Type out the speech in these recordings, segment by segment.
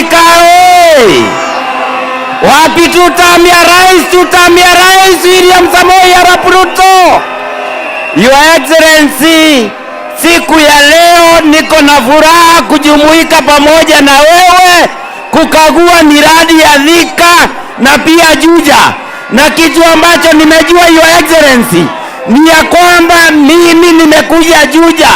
Thika oye! Wapi tutamia rais? Tutamia rais William Samoei Arap Ruto. Your Excellency, siku ya leo niko na furaha kujumuika pamoja na wewe kukagua miradi ya Thika na pia Juja. Na kitu ambacho nimejua Your Excellency ni ya kwamba mimi nimekuja Juja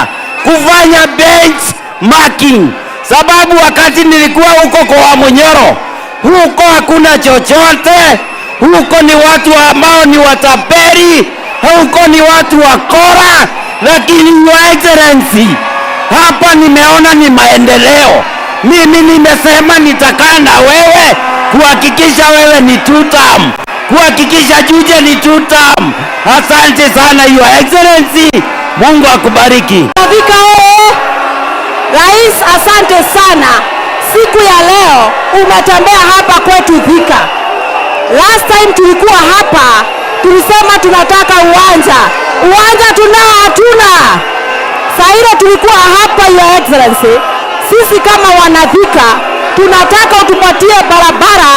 kufanya benchmarking, sababu wakati nilikuwa huko kwa Munyoro, huko hakuna chochote, huko ni watu ambao ni wataperi, huko ni watu wakora. Lakini Your Excellency, hapa nimeona ni maendeleo. Mimi nimesema nitakaa na wewe kuhakikisha wewe ni 2 term, kuhakikisha Juja ni 2 term. Asante sana Your Excellency, Mungu akubariki. Thika oye! Rais, asante sana. Siku ya leo umetembea hapa kwetu Thika. Last time tulikuwa hapa tulisema tunataka uwanja. Uwanja tunao hatuna. Saira tulikuwa hapa Your Excellency. Sisi kama wana Thika tunataka utupatie barabara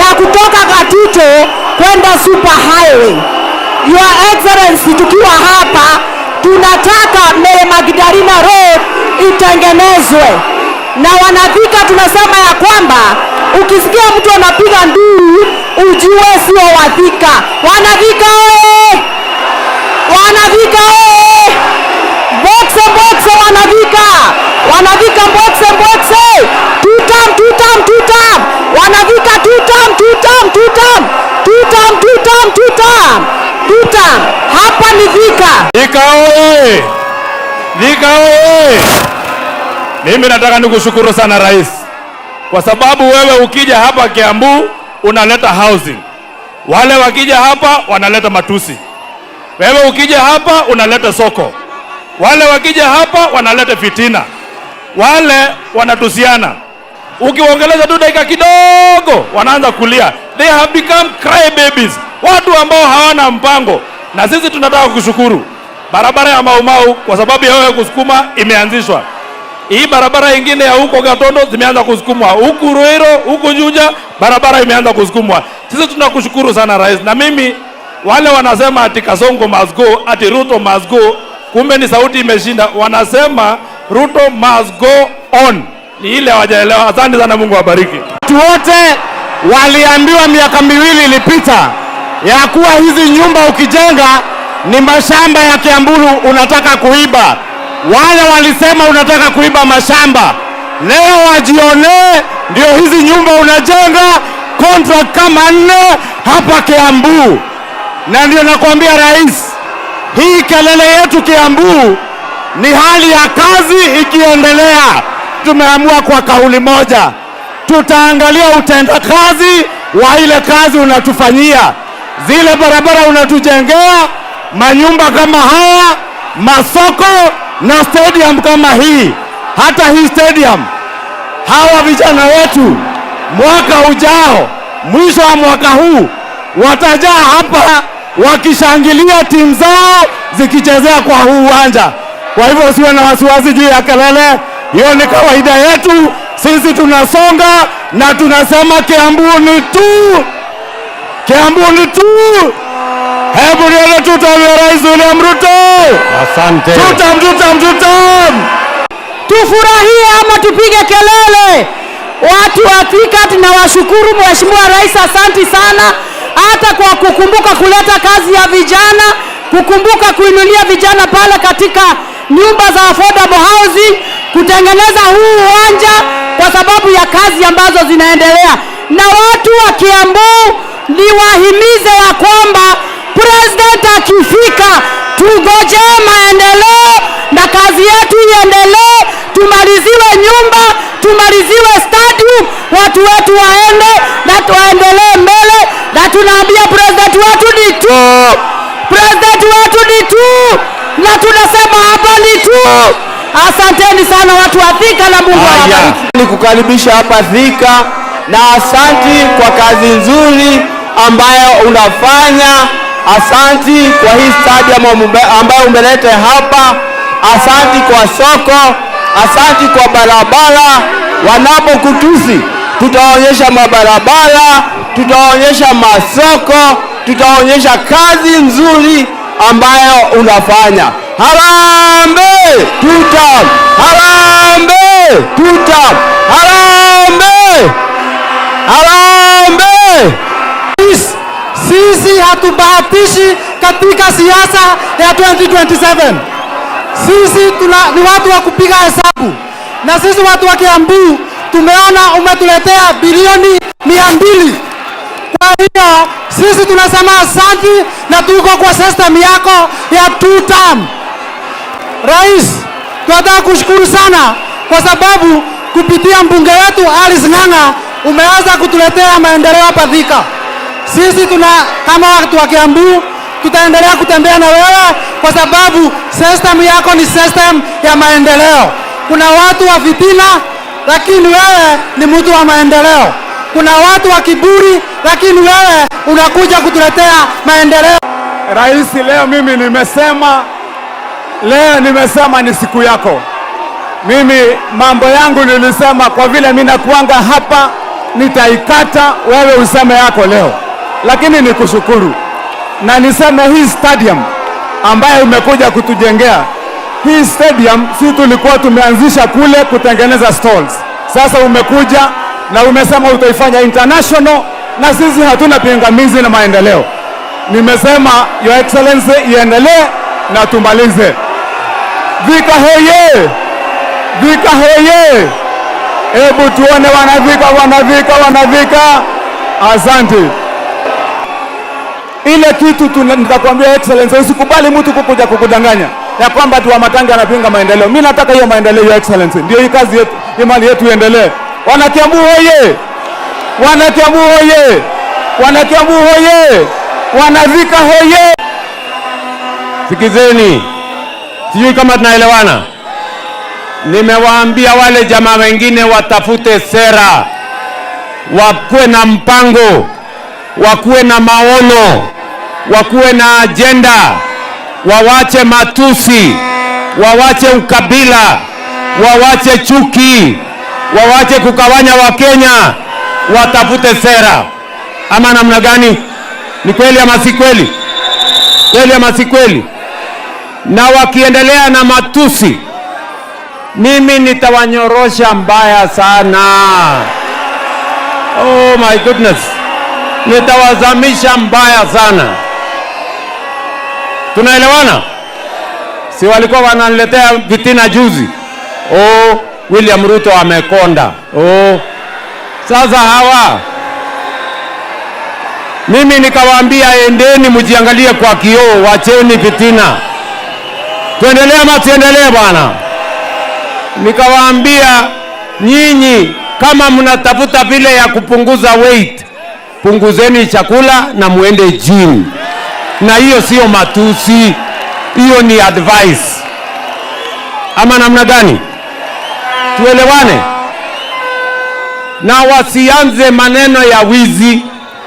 ya kutoka Gatito kwenda Super Highway. Your Excellency, tukiwa hapa tunataka Mary Magdalena Road itengenezwe. Na wana Thika tunasema ya kwamba ukisikia mtu anapiga nduru ujue sio wa Thika. Wana Thika oye! Wana Thika oye! Boxe boxe wana Thika! Wana Thika boxe boxe! 2 term 2 term 2 term! Wana Thika 2 term 2 term 2 term! 2 term 2 term 2 term! 2 term! Hapa ni Thika. Thika oye! Thika oye! Mimi nataka nikushukuru sana rais, kwa sababu wewe ukija hapa Kiambu unaleta housing. Wale wakija hapa wanaleta matusi. Wewe ukija hapa unaleta soko. Wale wakija hapa wanaleta fitina. Wale wanatusiana. Ukiongeleza tu dakika kidogo wanaanza kulia. They have become cry babies. Watu ambao hawana mpango. Na sisi tunataka kushukuru barabara ya Mau Mau kwa sababu ya wewe kusukuma imeanzishwa. Hii barabara ingine ya huko Gatondo zimeanza kusukumwa. Huku Ruiru, huku Juja, barabara imeanza kusukumwa. Sisi tunakushukuru sana rais. Na mimi wale wanasema ati Kasongo must go, ati Ruto must go, kumbe ni sauti imeshinda. Wanasema Ruto must go on. Ni ile hawajaelewa. Asante sana, Mungu awabariki. Watu wote waliambiwa miaka 2 ilipita ya kuwa hizi nyumba ukijenga ni mashamba ya Kiamburu unataka kuiba. Wale walisema unataka kuiba mashamba. Leo wajionee, ndio hizi nyumba unajenga contract kama 4 hapa Kiambu. Na ndio nakwambia rais, hii kelele yetu Kiambu ni hali ya kazi ikiendelea. Tumeamua kwa kauli moja, tutaangalia utendakazi wa ile kazi unatufanyia. Zile barabara unatujengea, manyumba kama haya, masoko na stadium kama hii. Hata hii stadium, hawa vijana wetu mwaka ujao, mwisho wa mwaka huu, watajaa hapa wakishangilia timu zao zikichezea kwa huu uwanja. Kwa hivyo usiwe na wasiwasi juu ya kelele, hiyo ni kawaida yetu. Sisi tunasonga na tunasema Kiambu ni tu, Kiambu ni tu. Hebu nione tutam ya Rais William Ruto. Asante. Tutam. Tufurahie ama tupige kelele? Watu wa Thika tunawashukuru Mheshimiwa Rais, asante sana hata kwa kukumbuka kuleta kazi ya vijana, kukumbuka kuinulia vijana pale katika nyumba za affordable housing, kutengeneza huu uwanja kwa sababu ya kazi ambazo zinaendelea. Na watu wa Kiambu niwahimize ya kwamba president akifika tugoje maendeleo na kazi yetu iendelee, tumaliziwe nyumba, tumaliziwe stadium, watu wetu waende na tuendelee mbele. Na tunaambia president wetu ni tu, president wetu ni tu, na tunasema hapa ni tu. Asanteni sana watu wa Thika na Mungu awabariki. Nikukaribisha hapa Thika na asanti kwa kazi nzuri ambayo unafanya. Asanti kwa hii stadium ambayo umeleta hapa. Asanti kwa soko. Asanti kwa barabara. Wanapokutusi tutaonyesha mabarabara, tutaonyesha masoko, tutaonyesha kazi nzuri ambayo unafanya. Harambee tutam, harambee tutam, harambee, harambee. Sisi hatubahatishi katika siasa ya 2027. Sisi ni watu wa kupiga hesabu, na sisi watu wa Kiambu tumeona umetuletea bilioni 200. Kwa hiyo sisi tunasema asante na tuko kwa system yako ya 2 term. Rais, tunataka kushukuru sana kwa sababu kupitia mbunge wetu Alice Ng'ang'a umeweza kutuletea maendeleo hapa Thika. Sisi kama watu wa Kiambu tutaendelea kutembea na wewe kwa sababu system yako ni system ya maendeleo. Kuna watu wa fitina, lakini wewe ni mtu wa maendeleo. Kuna watu wa kiburi, lakini wewe unakuja kutuletea maendeleo. Rais, leo nimesema ni siku yako. Mimi mambo yangu nilisema, kwa vile mimi nakuanga hapa nitaikata, wewe useme yako leo. Lakini nikushukuru na niseme hii stadium ambayo umekuja kutujengea, hii stadium si tulikuwa tumeanzisha kule kutengeneza stalls. Sasa umekuja na umesema utaifanya international, na sisi hatuna pingamizi na maendeleo. Nimesema Your Excellency iendelee na tumalize. Thika hoye! Thika hoye! Hebu tuone wanavika. Asante. Ile kitu nitakwambia Excellency, usikubali mtu kukuja kukudanganya ya kwamba tu Wamatangi anapinga maendeleo. Mimi nataka hiyo maendeleo ya Excellency. Ndio hii kazi yetu, imani yetu iendelee. Wanakiambu hoye! Wanakiambu hoye! Wanakiambu hoye! Wanavika hoye! Sikizeni, sijui kama tunaelewana. Nimewaambia wale jamaa wengine watafute sera, wakuwe na mpango, wakuwe na maono, wakuwe na agenda, wawache matusi, wawache ukabila, wawache chuki, wawache kukawanya Wakenya, watafute sera. Ama namna gani? Ni kweli ama si kweli? Kweli ama si kweli? Na wakiendelea na matusi, mimi nitawanyorosha mbaya sana. Oh my goodness. Nitawazamisha mbaya sana. Tunaelewana? Si walikuwa wananiletea vitina juzi? Oh, William Ruto amekonda. Oh, sasa hawa, mimi nikawaambia endeni mjiangalie kwa kioo, wacheni vitina. Tuendelee ama tuendelee bwana? Nikawaambia nyinyi kama mnatafuta vile ya kupunguza weight, punguzeni chakula na muende gym. Na hiyo sio matusi, hiyo ni advice. Ama namna gani? Tuelewane? Na wasianze maneno ya wizi,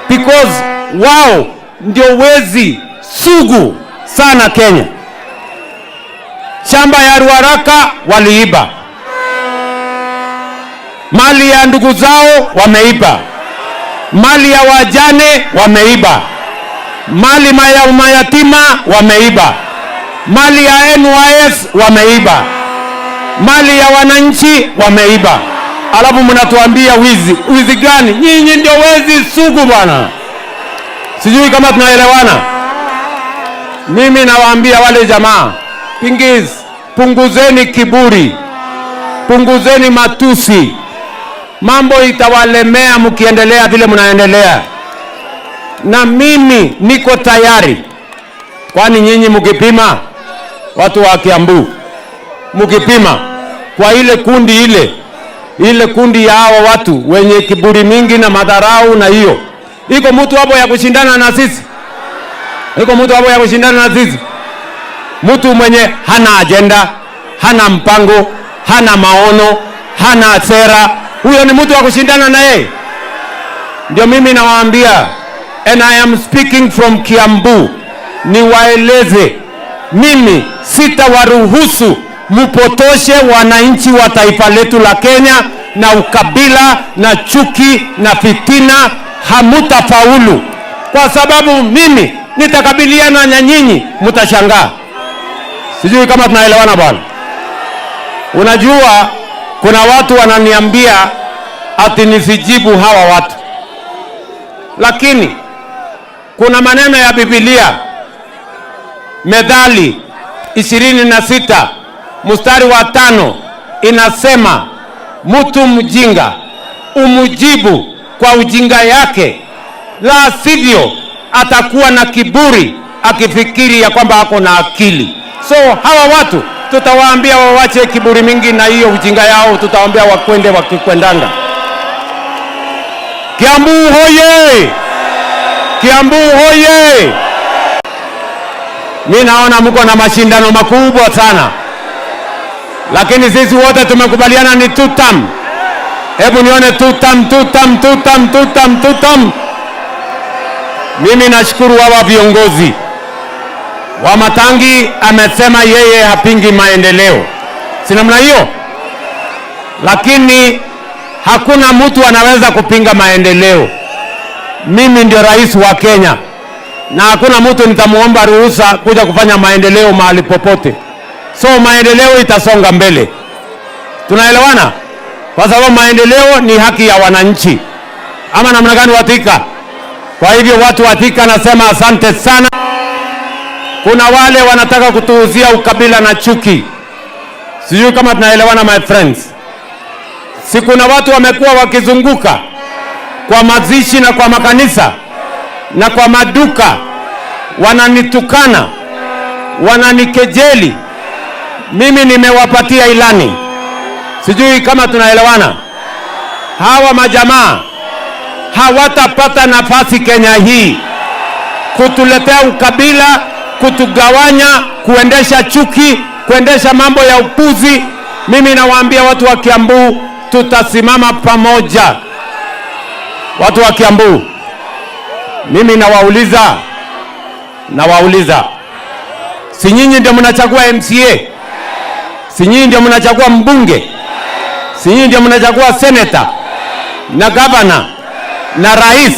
because wao ndio wezi sugu sana Kenya. Shamba ya Ruaraka waliiba, mali ya ndugu zao wameiba, mali ya wajane wameiba, mali ya mayatima wameiba, mali ya NYS wameiba, mali ya wananchi wameiba. Alafu mnatuambia wizi. Wizi gani? Nyinyi ndio wezi sugu bwana. Sijui kama tunaelewana. Mimi nawaambia wale jamaa, pingizi, punguzeni kiburi, punguzeni matusi. Mambo itawalemea mkiendelea vile mnaendelea. Na mimi niko tayari. Kwani nyinyi mkipima, watu wa Kiambu, mkipima kwa ile kundi ile kundi ya hao watu wenye kiburi mingi na madharau, na hiyo iko mtu hapo ya kushindana na sisi? Iko mtu hapo ya kushindana na sisi? Mtu mwenye hana agenda, hana mpango, hana maono, hana sera, huyo ni mtu wa kushindana na yeye? Ndio mimi nawaambia, and I am speaking from Kiambu, niwaeleze, mimi sitawaruhusu mupotoshe wananchi wa taifa letu la Kenya na ukabila na chuki na fitina, hamutafaulu, kwa sababu mimi nitakabiliana na nyinyi, mtashangaa. Sijui kama tunaelewana bwana. Unajua kuna watu wananiambia ati nisijibu hawa watu, lakini kuna maneno ya Biblia, Methali 26 mstari wa 5 inasema, mtu mjinga umujibu kwa ujinga yake, la sivyo atakuwa na kiburi akifikiri ya kwamba ako na akili. So hawa watu tutawaambia wawache kiburi mingi na hiyo ujinga yao, tutawaambia wakwende wakikwendanga. Kiambu hoye! Kiambu hoye! Mimi naona mko na mashindano makubwa sana, lakini sisi wote tumekubaliana ni tutam. Hebu nione tutam, tutam, tutam, tutam, tutam. Mimi nashukuru hawa viongozi. Wamatangi amesema yeye hapingi maendeleo, si namna hiyo? Lakini hakuna mtu anaweza kupinga maendeleo. Mimi ndio rais wa Kenya na hakuna mtu nitamuomba ruhusa kuja kufanya maendeleo mahali popote. So maendeleo itasonga mbele, tunaelewana? Kwa sababu maendeleo ni haki ya wananchi, ama namna gani Watika? Kwa hivyo watu wa Thika nasema asante sana. Kuna wale wanataka kutuuzia ukabila na chuki, sijui kama tunaelewana my friends. Si kuna watu wamekuwa wakizunguka kwa mazishi na kwa makanisa na kwa maduka, wananitukana, wananikejeli. Mimi nimewapatia ilani, sijui kama tunaelewana. Hawa majamaa hawatapata nafasi Kenya hii kutuletea ukabila, kutugawanya, kuendesha chuki, kuendesha mambo ya upuzi. Mimi nawaambia watu wa Kiambu, tutasimama pamoja. Watu wa Kiambu, mimi nawauliza, si nyinyi ndio mnachagua MCA? Si nyinyi ndio mnachagua mbunge? Si nyinyi ndio mnachagua senator na governor na rais?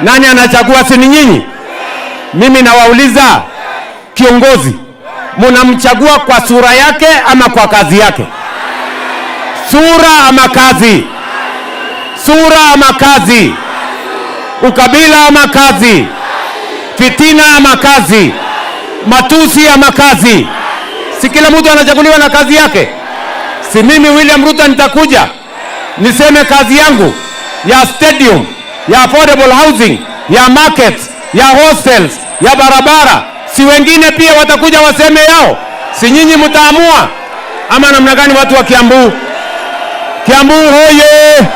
Nani anachagua? Si ni nyinyi? Mimi nawauliza, kiongozi mnamchagua kwa sura yake ama kwa kazi yake? Sura ama kazi? Sura ama kazi? Ukabila ama kazi? Fitina ama kazi? Matusi ama kazi? Si kila mtu anachaguliwa na kazi yake? Si mimi William Ruto nitakuja niseme kazi yangu ya stadium, ya affordable housing, ya markets, ya hostels, ya barabara, si wengine pia watakuja waseme yao? Si nyinyi mtaamua ama namna gani? Watu wa Kiambu, Kiambu hoye!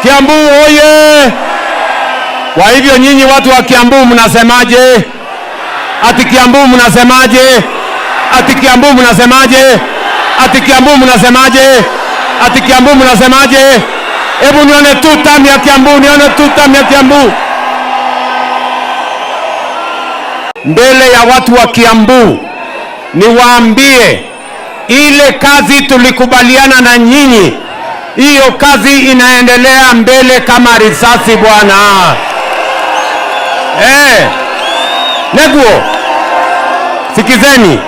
Kiambu hoye! Kwa hivyo nyinyi watu wa Kiambu mnasemaje? Ati Kiambu mnasemaje? Ati Kiambu mnasemaje? Ati Kiambu mnasemaje? Ati Kiambu mnasemaje? Hebu nione tutam ya Kiambu, nione tutam ya Kiambu mbele ya watu wa Kiambu. Niwaambie, ile kazi tulikubaliana na nyinyi, hiyo kazi inaendelea mbele kama risasi bwana. Neguo, sikizeni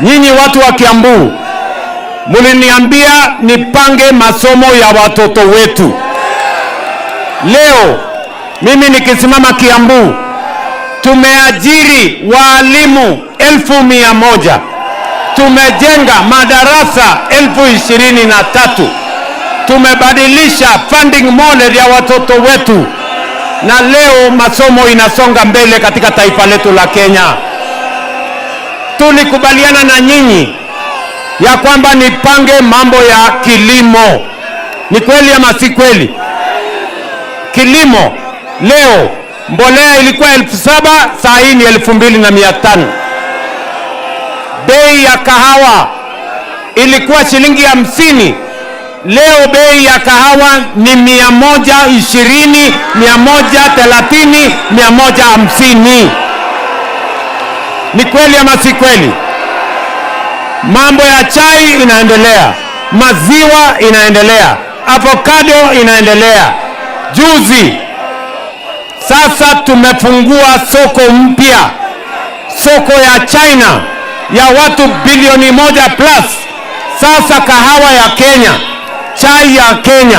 nyinyi watu wa Kiambu, muliniambia nipange masomo ya watoto wetu. Leo mimi nikisimama Kiambu, tumeajiri walimu 1,100, tumejenga madarasa 23,000, tumebadilisha funding model ya watoto wetu, na leo masomo inasonga mbele katika taifa letu la Kenya. Tulikubaliana na nyinyi ya kwamba nipange mambo ya kilimo. Ni kweli ama si kweli? Kilimo leo mbolea ilikuwa 7,000, saa hii ni 2,500. Bei ya kahawa ilikuwa shilingi 50, leo bei ya kahawa ni 120, 130, 150. Ni kweli ama si kweli? Mambo ya chai inaendelea, maziwa inaendelea, avocado inaendelea. Juzi sasa tumefungua soko mpya, soko ya China ya watu bilioni 1+. Sasa kahawa ya Kenya, chai ya Kenya,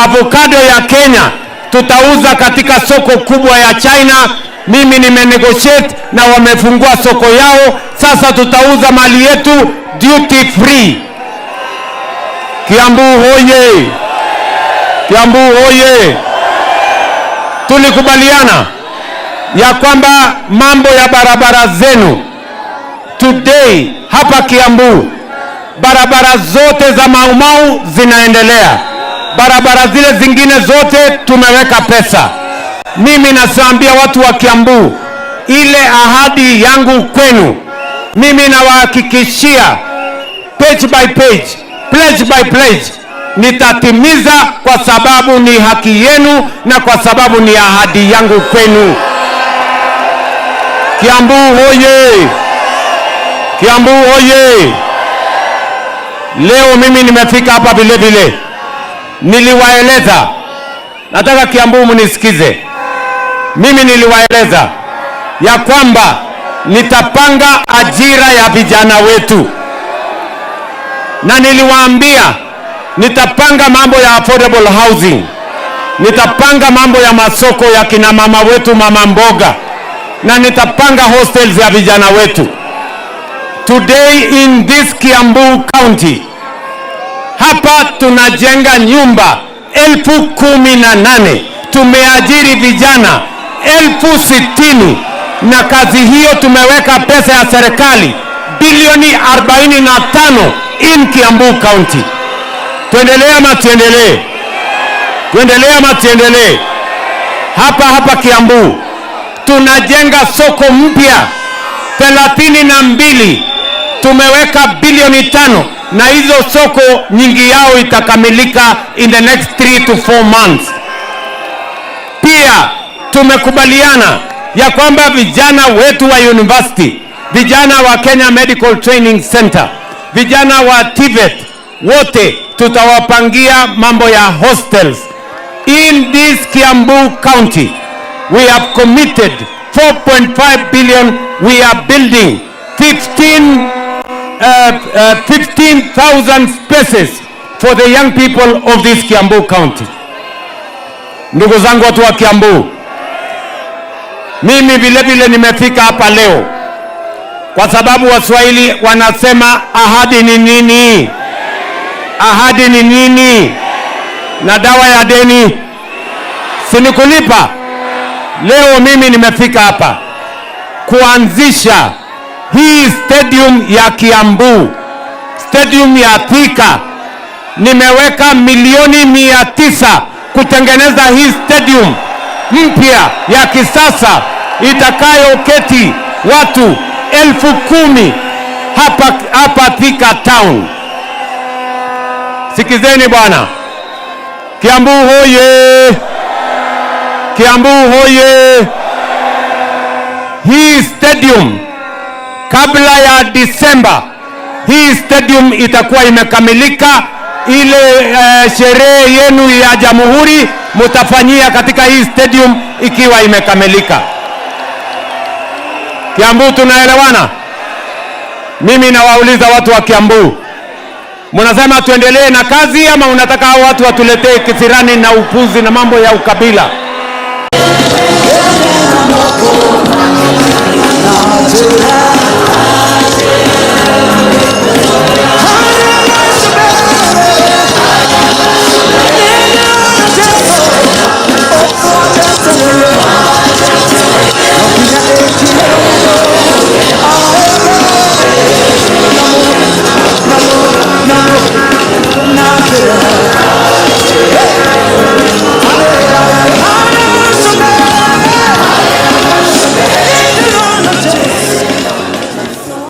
avocado ya Kenya tutauza katika soko kubwa ya China. Mimi nimenegotiate na wamefungua soko yao. Sasa tutauza mali yetu duty free. Kiambu hoye! Kiambu hoye! Tulikubaliana ya kwamba mambo ya barabara zenu today hapa Kiambu, barabara zote za Mau Mau zinaendelea. Barabara zile zingine zote tumeweka pesa. Mimi nasaambia watu wa Kiambu, ile ahadi yangu kwenu, mimi nawahakikishia page by page, pledge by pledge, nitatimiza kwa sababu ni haki yenu na kwa sababu ni ahadi yangu kwenu. Kiambu hoye! Kiambu hoye! Leo mimi nimefika hapa vile vile, niliwaeleza, nataka Kiambu munisikize. Mimi niliwaeleza ya kwamba nitapanga ajira ya vijana wetu, na niliwaambia nitapanga mambo ya affordable housing, nitapanga mambo ya masoko ya kina mama wetu, mama mboga, na nitapanga hostels ya vijana wetu. Today in this Kiambu County, hapa tunajenga nyumba 18,000. Tumeajiri vijana 60,000, na kazi hiyo tumeweka pesa ya serikali bilioni 45 in Kiambu County. Tuendelee ama tuendelee? Tuendelee ama tuendelee? Hapa Kiambu tunajenga soko mpya 32, tumeweka bilioni 5, na hizo soko nyingi yao itakamilika in the next 3 to 4 months. Pia tumekubaliana ya kwamba vijana wetu wa university, vijana wa Kenya Medical Training Center, vijana wa TVET, wote tutawapangia mambo ya hostels. In this Kiambu County, we have committed 4.5 billion. We are building 15,000 spaces for the young people of this Kiambu County. Ndugu zangu watu wa Kiambu, mimi vile vile nimefika hapa leo kwa sababu Waswahili wanasema ahadi ni nini? Ahadi ni nini? Na dawa ya deni si ni kulipa. Leo mimi nimefika hapa kuanzisha hii stadium ya Kiambu, stadium ya Thika. Nimeweka milioni 900 kutengeneza hii stadium mpya ya kisasa itakayoketi watu 10,000 hapa Thika town. Sikizeni bwana, Kiambu hoye! Kiambu hoye! Hii stadium kabla ya Disemba, hii stadium itakuwa imekamilika. Ile sherehe yenu ya Jamhuri mutafanyia katika hii stadium ikiwa imekamilika. Kiambu tunaelewana? Mimi nawauliza watu wa Kiambu, mnasema tuendelee na kazi ama unataka hao watu watuletee kisirani na upuzi na mambo ya ukabila? Yeah.